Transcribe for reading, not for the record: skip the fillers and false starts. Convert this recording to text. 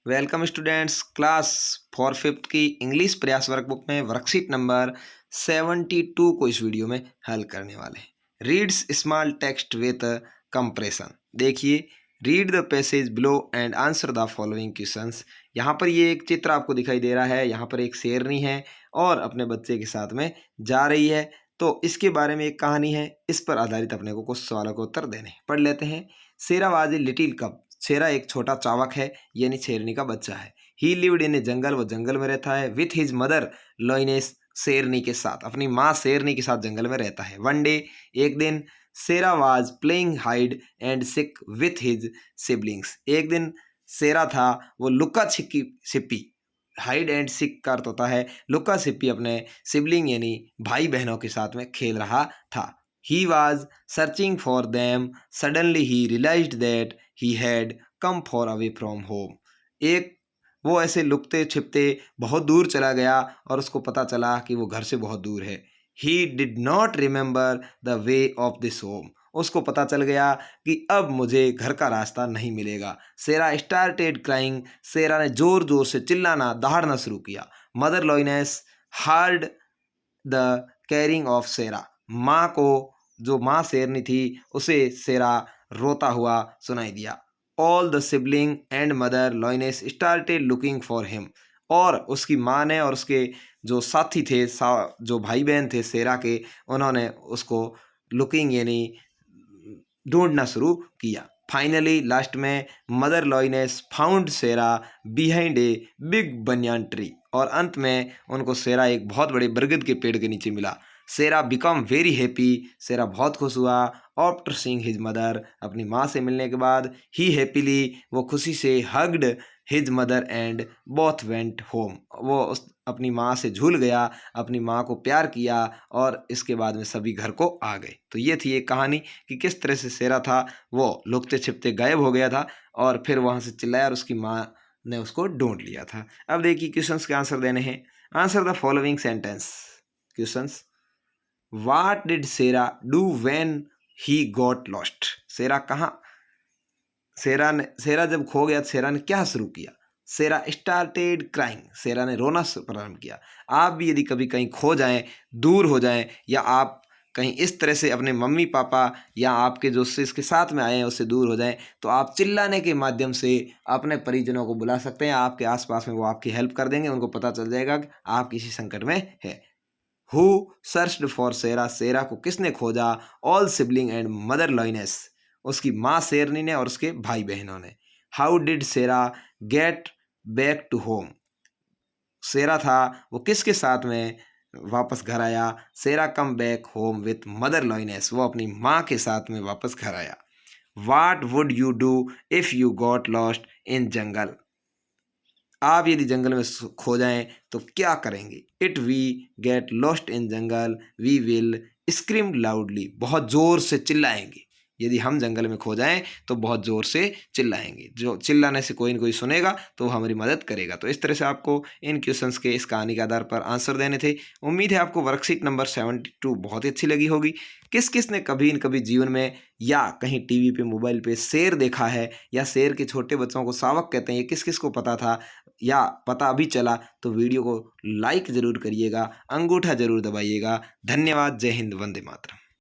Welcome students, class for fifth की English Prayas workbook में worksheet number 72 को इस वीडियो में हल करने वाले हैं। Reads small text with comprehension. देखिए, read the passage below and answer the following questions. यहाँ पर ये एक चित्र आपको दिखाई दे रहा है। यहाँ पर एक शेरनी है और अपने बच्चे के साथ में जा रही है। तो इसके बारे में एक कहानी है, इस पर आधारित अपने को कुछ सवालों के उत्तर देने। पढ़ लेते हैं। शेरा वाज ए लिटिल कब। शेरा एक छोटा चावक है, यानी शेरनी का बच्चा है। ही लिव्ड इन ए जंगल, वो जंगल में रहता है। विथ हिज मदर लॉइनेस, शेरनी के साथ, अपनी माँ शेरनी के साथ जंगल में रहता है। वन डे, एक दिन, Shera was playing hide and seek with his siblings. एक दिन शेरा था, वो लुक्का छिपी छिपी, हाइड एंड सिक का अर्थ होता है लुक्का छिपी, अपने सिबलिंग यानी भाई बहनों के साथ में खेल रहा था। He was searching for them, suddenly he realized that he had come for away from home. एक वो ऐसे लुकते छिपते बहुत दूर चला गया और उसको पता चला कि वो घर से बहुत दूर है। He did not remember the way of this home. उसको पता चल गया कि अब मुझे घर का रास्ता नहीं मिलेगा। शेरा स्टार्टेड क्राइंग। शेरा ने जोर जोर से चिल्लाना, दहाड़ना शुरू किया। Mother lioness heard the crying of Shera. माँ को, जो माँ शेरनी थी, उसे शेरा रोता हुआ सुनाई दिया। All the sibling and mother lioness started looking for him. और उसकी माँ ने और उसके जो साथी थे, जो भाई बहन थे शेरा के, उन्होंने उसको लुकिंग यानी ढूंढना शुरू किया। फाइनली लास्ट में mother lioness found Shera behind a big banyan tree. और अंत में उनको शेरा एक बहुत बड़े बरगद के पेड़ के नीचे मिला। शेरा बिकम वेरी हैप्पी। शेरा बहुत खुश हुआ। आफ्टर सीइंग हिज मदर, अपनी माँ से मिलने के बाद, ही हैप्पीली, वो खुशी से, hugged his mother and both went home, वो उस अपनी माँ से झूल गया, अपनी माँ को प्यार किया और इसके बाद में सभी घर को आ गए। तो ये थी एक कहानी कि किस तरह से शेरा था, वो लुकते छिपते गायब हो गया था और फिर वहाँ से चिल्लाया और उसकी माँ ने उसको ढूंढ लिया था। अब देखिए क्वेश्चंस के आंसर देने हैं। Answer the following sentence. Questions, what did Shera do when he got lost. Shera जब खो गया तो शेरा ने क्या शुरू किया। शेरा स्टार्टेड क्राइंग। शेरा ने रोना प्रारंभ किया। आप भी यदि कभी कहीं खो जाएं, दूर हो जाएं, या आप कहीं इस तरह से अपने मम्मी पापा या आपके जो इसके साथ में आए हैं उससे दूर हो जाएं, तो आप चिल्लाने के माध्यम से अपने परिजनों को बुला सकते हैं। आपके आसपास में वो आपकी हेल्प कर देंगे। उनको पता चल जाएगा कि आप किसी संकट में है। Who searched for Shera. Shera को किसने खोजा। All sibling and mother lioness, उसकी माँ शेरनी ने और उसके भाई बहनों ने। How did Shera get back to home. Shera था, वो किसके साथ में वापस घर आया। Shera come back home with mother lioness, वो अपनी माँ के साथ में वापस घर आया। What would you do if you got lost in jungle. आप यदि जंगल में खो जाएं तो क्या करेंगे। It we get lost in jungle we will scream loudly, बहुत ज़ोर से चिल्लाएंगे। यदि हम जंगल में खो जाएं तो बहुत ज़ोर से चिल्लाएंगे। जो चिल्लाने से कोई न कोई सुनेगा तो वो हमारी मदद करेगा। तो इस तरह से आपको इन क्वेश्चंस के, इस कहानी के आधार पर आंसर देने थे। उम्मीद है आपको वर्कशीट नंबर 72 बहुत ही अच्छी लगी होगी। किस किस ने कभी न कभी जीवन में या कहीं टीवी पे, मोबाइल पे शेर देखा है, या शेर के छोटे बच्चों को शावक कहते हैं, ये किस किस को पता था या पता अभी चला, तो वीडियो को लाइक ज़रूर करिएगा, अंगूठा ज़रूर दबाइएगा। धन्यवाद। जय हिंद, वंदे मातरम।